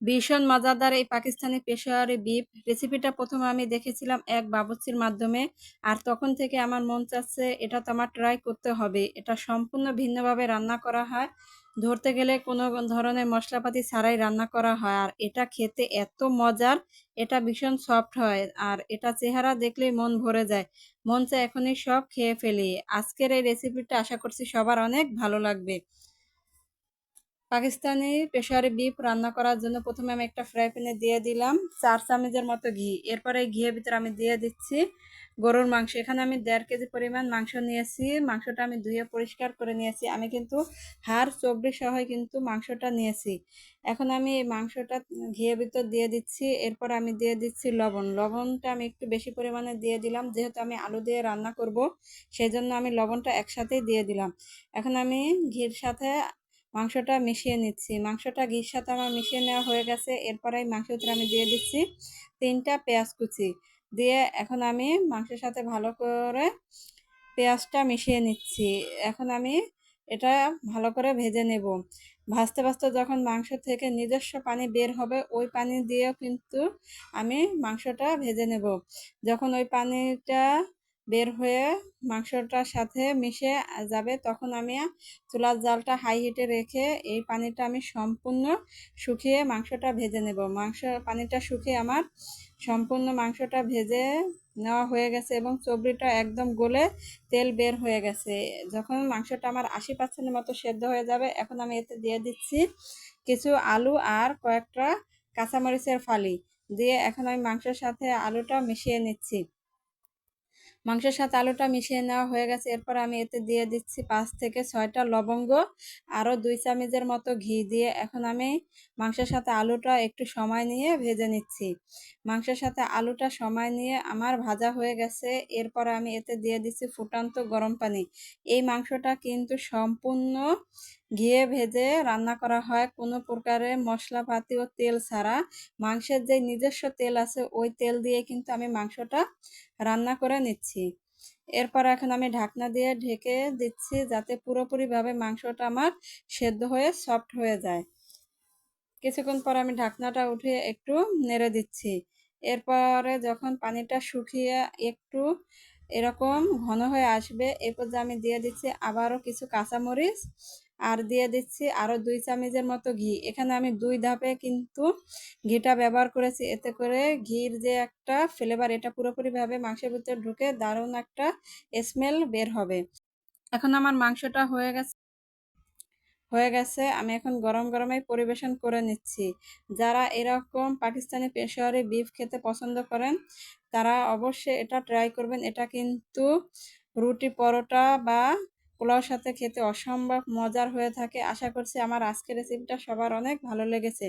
ভীষণ মজাদার এই পাকিস্তানি পেশোয়ারি বিফ রেসিপিটা প্রথমে আমি দেখেছিলাম এক বাবুর্চির মাধ্যমে। আর তখন থেকে আমার মন চাচ্ছে এটা তো আমার ট্রাই করতে হবে। এটা সম্পূর্ণ ভিন্নভাবে রান্না করা হয়, ধরতে গেলে কোনো ধরনের মশলাপাতি ছাড়াই রান্না করা হয়। আর এটা খেতে এত মজার, এটা ভীষণ সফট হয়। আর এটা চেহারা দেখলেই মন ভরে যায়, মন চায় এখনই সব খেয়ে ফেলি। আজকের এই রেসিপিটা আশা করছি সবার অনেক ভালো লাগবে। পাকিস্তানি পেশোয়ারি বিফ রান্না করার জন্য প্রথমে আমি একটা ফ্রাই প্যানে দিয়ে দিলাম 4 চামচের মতো ঘি। এরপরে এই ঘিয়ের ভিতরে আমি দিয়ে দিচ্ছি গরুর মাংস। এখানে আমি 1.5 কেজি পরিমাণ মাংস নিয়েছি। মাংসটা আমি ধুয়ে পরিষ্কার করে নিয়েছি। আমি কিন্তু হাড় চর্বি সহ কিন্তু মাংসটা নিয়েছি। এখন আমি এই মাংসটা ঘিয়ের ভিতর দিয়ে দিচ্ছি। এরপর আমি দিয়ে দিচ্ছি লবণ। লবণটা আমি একটু বেশি পরিমাণে দিয়ে দিলাম, যেহেতু আমি আলু দিয়ে রান্না করব সেই জন্য আমি লবণটা একসাথেই দিয়ে দিলাম। এখন আমি ঘির সাথে মাংসটা মিশিয়ে নিচ্ছি। মাংসটা ঘির সাথে আমার মিশিয়ে নেওয়া হয়ে গেছে। এরপরে এই মাংসটা আমি দিয়ে দিচ্ছি 3টা পেঁয়াজ কুচি দিয়ে এখন আমি মাংসের সাথে ভালো করে পেঁয়াজটা মিশিয়ে নিচ্ছি। এখন আমি এটা ভালো করে ভেজে নেব। ভাজতে ভাজতে যখন মাংস থেকে নিজস্ব পানি বের হবে, ওই পানি দিয়েও কিন্তু আমি মাংসটা ভেজে নেব। যখন ওই পানিটা বের হয়ে মাংসটার সাথে মিশে যাবে, তখন আমি চুলার জালটা হাই হিটে রেখে এই পানিটা আমি সম্পূর্ণ শুকিয়ে মাংসটা ভেজে নেব। পানিটা শুকিয়ে আমার সম্পূর্ণ মাংসটা ভেজে নেওয়া হয়ে গেছে এবং চর্বিটা একদম গলে তেল বের হয়ে গেছে। যখন মাংসটা আমার 80% মতো সেদ্ধ হয়ে যাবে, এখন আমি এতে দিয়ে দিচ্ছি কিছু আলু আর কয়েকটা কাঁচামরিচের ফালি দিয়ে এখন আমি মাংসের সাথে আলুটা মিশিয়ে নিচ্ছি। মাংসের সাথে আলুটা মিশিয়ে নেওয়া হয়ে গেছে। এরপর আমি এতে দিয়ে দিচ্ছি 5 থেকে 6টা লবঙ্গ, আরও 2 চামচের মতো ঘি দিয়ে এখন আমি মাংসের সাথে আলুটা একটু সময় নিয়ে ভেজে নিচ্ছি। মাংসের সাথে আলুটা সময় নিয়ে আমার ভাজা হয়ে গেছে। এরপর আমি এতে দিয়ে দিচ্ছি ফুটন্ত গরম পানি। এই মাংসটা কিন্তু সম্পূর্ণ ঘিয়ে ভেজে রান্না করা হয়, কোনো প্রকারের মশলাপাতি ও তেল ছাড়া। মাংসের যে নিজস্ব তেল আছে ওই তেল দিয়ে কিন্তু আমি মাংসটা রান্না করে নিচ্ছি। এরপর এখন আমি ঢাকনা দিয়ে ঢেকে দিচ্ছি যাতে পুরোপুরিভাবে মাংসটা আমার সেদ্ধ হয়ে সফট হয়ে যায়। কিছুক্ষণ পর আমি ঢাকনাটা উঠিয়ে একটু নেড়ে দিচ্ছি। এরপরে যখন পানিটা শুকিয়ে একটু এরকম ঘন হয়ে আসবে, এ পর্যায়ে আমি দিয়ে দিচ্ছি আবারও কিছু কাঁচামরিচ আর দিয়ে দিচ্ছি আরও 2 চামচের মতো ঘি। এখানে আমি 2 ধাপে কিন্তু ঘিটা ব্যবহার করেছি, এতে করে ঘির যে একটা ফ্লেভার এটা পুরোপুরিভাবে মাংসের ভিতরে ঢুকে দারুণ একটা স্মেল বের হবে। এখন আমার মাংসটা হয়ে গেছে। আমি এখন গরম গরমেই পরিবেশন করে নিচ্ছি। যারা এরকম পাকিস্তানি পেশোয়ারি বিফ খেতে পছন্দ করেন তারা অবশ্যই এটা ট্রাই করবেন। এটা কিন্তু রুটি, পরোটা বা পোলাওর সাথে খেতে অসম্ভব মজার হয়ে থাকে। আশা করছি আমার আজকের রেসিপিটা সবার অনেক ভালো লেগেছে।